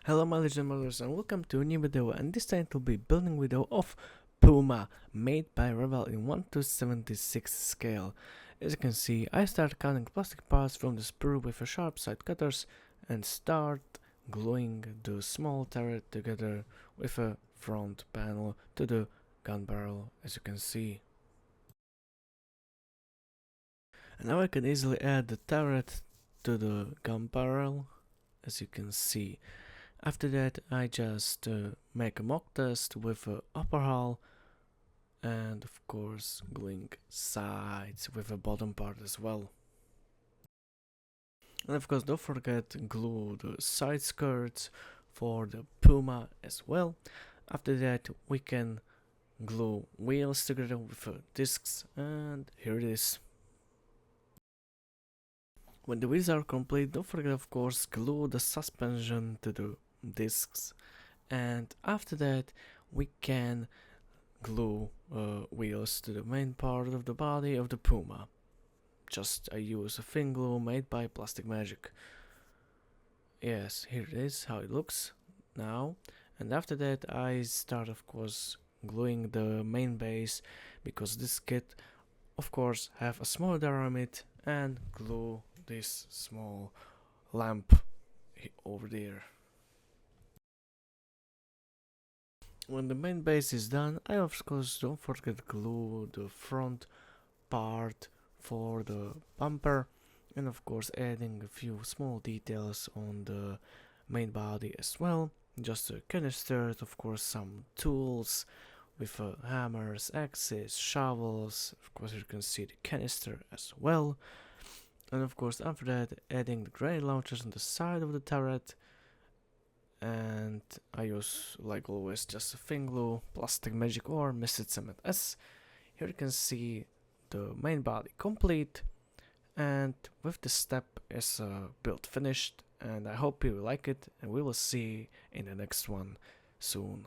Hello my legend mothers and welcome to a new video, and this time it will be building video of Puma made by Revell in 1:76 scale. As you can see, I start cutting plastic parts from the sprue with a sharp side cutters and start gluing the small turret together with a front panel to the gun barrel, as you can see. And now I can easily add the turret to the gun barrel, as you can see. After that, I just make a mock test with a upper hull and of course gluing sides with the bottom part as well. And of course don't forget glue the side skirts for the Puma as well. After that we can glue wheels together with discs, and here it is. When the wheels are complete, don't forget of course glue the suspension to the discs, and after that we can glue wheels to the main part of the body of the Puma. I use a thin glue made by Plastic Magic. Yes, here it is how it looks now. And after that I start of course gluing the main base, because this kit of course have a small diameter, and glue this small lamp over there. When the main base is done, I of course don't forget glue the front part for the bumper, and of course adding a few small details on the main body as well. Just a canister, of course some tools with hammers, axes, shovels. Of course you can see the canister as well. And of course after that adding the grenade launchers on the side of the turret. And I use, like always, just a thin glue, Plastic Magic or Misted Cement S. Here you can see the main body complete, and with this step is build finished, and I hope you like it, and we will see in the next one soon.